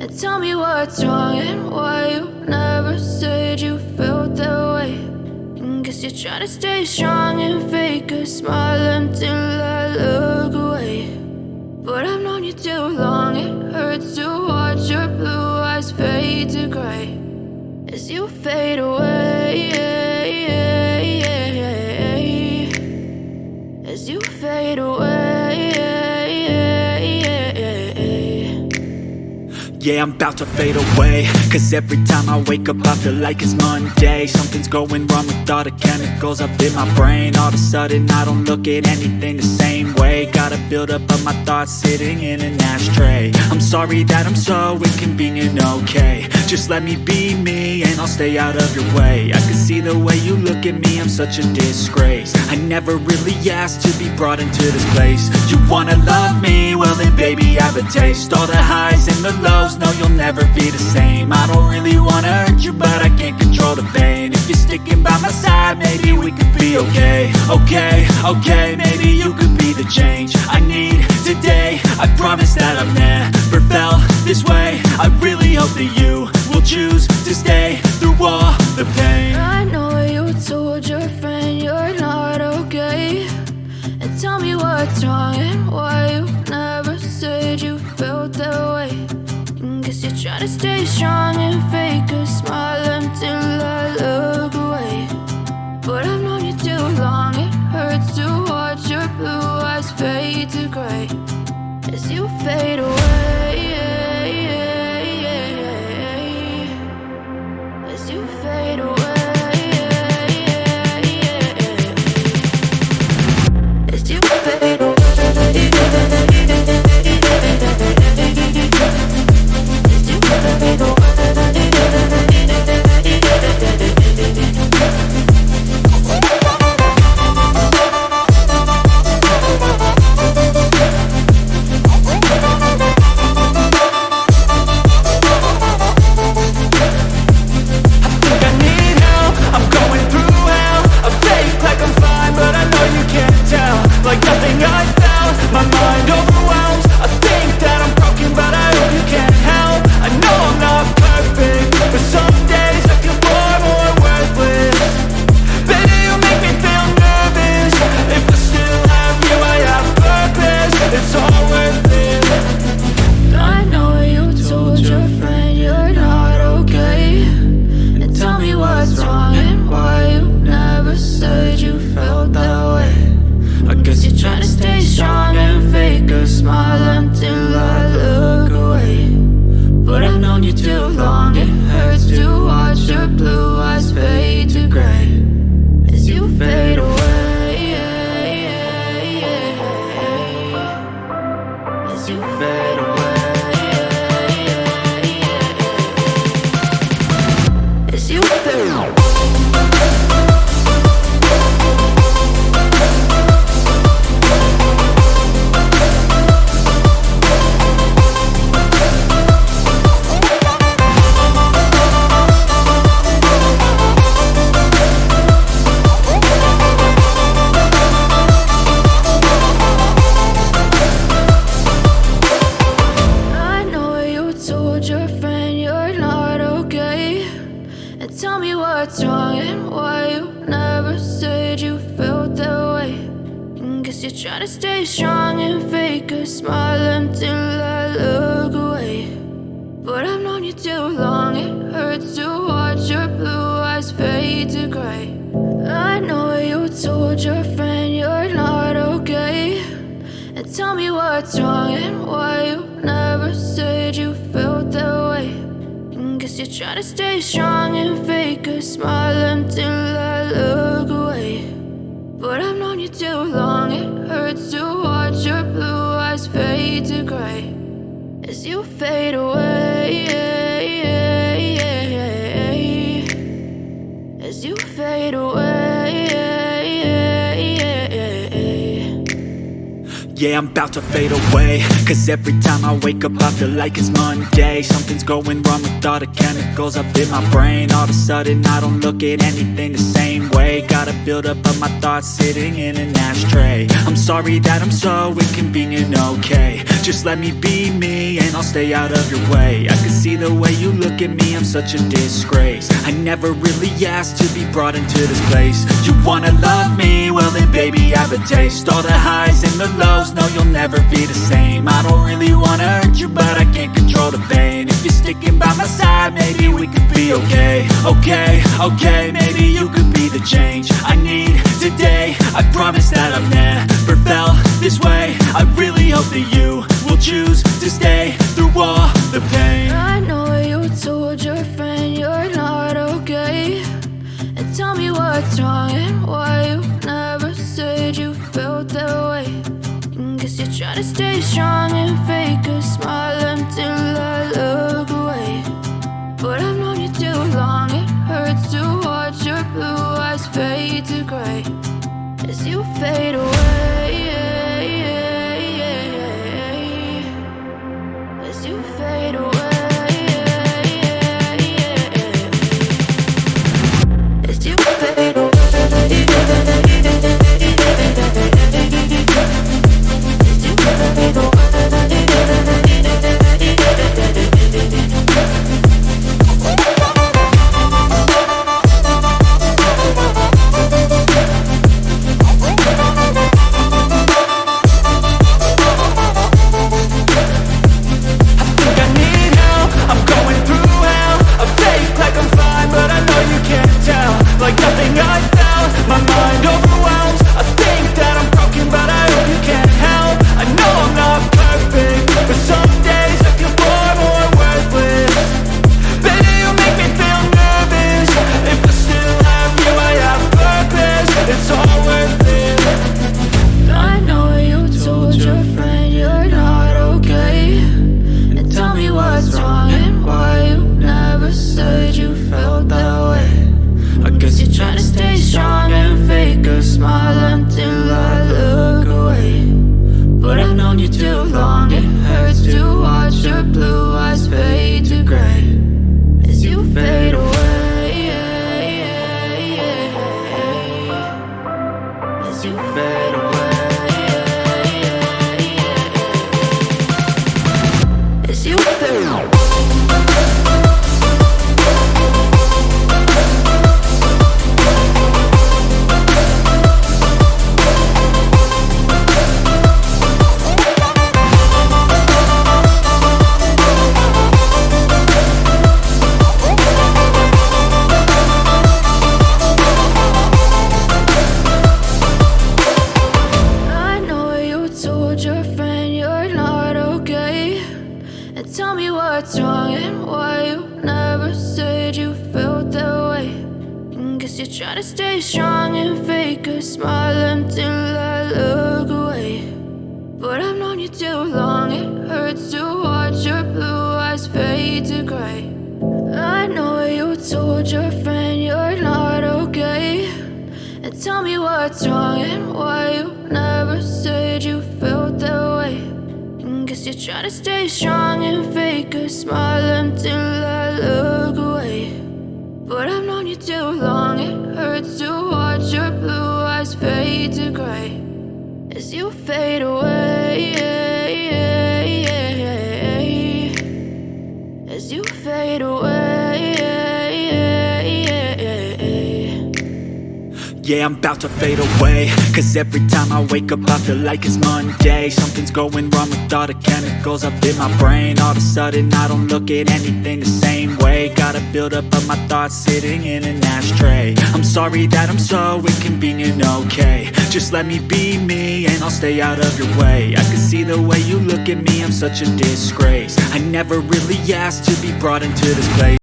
And tell me what's wrong and why you never said you felt that way. And guess you're trying to stay strong and fake a smile until I look away. But I've known you too long, it hurts to watch your blue eyes fade to gray as you fade away, as you fade away. Yeah, I'm about to fade away, cause every time I wake up I feel like it's Monday. Something's going wrong with all the chemicals up in my brain. All of a sudden I don't look at anything the same way. Gotta build up of my thoughts sitting in an ashtray. I'm sorry that I'm so inconvenient, okay. Just let me be me and I'll stay out of your way. I can see the way you look at me, I'm such a disgrace. I never really asked to be brought into this place. You wanna love me? Well then baby, have a taste. All the highs and the lows, no, you'll never be the same. I don't really wanna hurt you, but I can't control the pain. If you're sticking by my side, maybe we could be okay. Okay, maybe you could be the change I need today. I promise that I've never felt this way. I really hope that you will choose to stay through all the pain. I know you told your friend you're not okay. And tell me what's wrong and why you never said you felt that way. Guess you're trying to stay strong and fake a smile until I look away. But I've known you too long, it hurts to watch your blue eyes fade to gray as you fade away, as you fade away, as you fade away. Try to stay strong and fake a smile until I look away. But I've known you too long, it hurts to watch your blue eyes fade to gray. I know you told your friend you're not okay. And tell me what's wrong and why you never said you felt that way. And guess you're trying to stay strong and fake a smile until I look away. But I've known you too long, it hurts to watch your blue eyes fade to gray as you fade away, as you fade away. Yeah, I'm about to fade away, cause every time I wake up I feel like it's Monday. Something's going wrong with all the chemicals up in my brain. All of a sudden I don't look at anything the same way. Gotta build up of my thoughts sitting in an ashtray. I'm sorry that I'm so inconvenient, okay. Just let me be me and I'll stay out of your way. I can see the way you look at me, I'm such a disgrace. I never really asked to be brought into this place. You wanna love me? Well then baby I have a taste. All the highs and the lows, no you'll never be the same. I don't really wanna hurt you but I can't control the pain. If you're sticking by my side, maybe we could be okay. Okay, maybe you could be the change I need today. I promise that I've never felt this way. I really hope that you will choose to stay through all the pain. I know you told your friend you're not okay, and tell me what's wrong and why you never said you felt that way. And guess you're trying to stay strong and fake a smile until I look away. But I've known you too long, it hurts to watch your blue eyes fade to gray as you fade away. As you fade away. As you fade away. As you fade away. Like nothing I felt, my mind overwhelms. I think that I'm broken, but I hope you can't help. I know I'm not perfect, but some days I feel far more worthless. Baby, you make me feel nervous. If I still have you, I have purpose. It's all worth it. I know you told your friend you're not okay, and tell me what's wrong and why you never said you felt that way. I guess you're trying to stay strong and fake a smile until I look away. But I've known you too long, it hurts to watch your blue eyes fade to gray as you fade away. As you fade away. As you fade away. Tell me what's wrong and why you never said you felt that way. And guess you're trying to stay strong and fake a smile until I look away. But I've known you too long, it hurts to watch your blue eyes fade to gray. I know you told your friend you're not okay, and tell me what's wrong and why you never said you felt that way. Guess you're trying to stay strong and fake a smile until I look away. But I've known you too long, it hurts to watch your blue eyes fade to gray as you fade away. As you fade away. Yeah, I'm about to fade away, cause every time I wake up I feel like it's Monday. Something's going wrong with all the chemicals up in my brain. All of a sudden I don't look at anything the same way. Got a buildup of my thoughts sitting in an ashtray. I'm sorry that I'm so inconvenient, okay. Just let me be me and I'll stay out of your way. I can see the way you look at me, I'm such a disgrace. I never really asked to be brought into this place.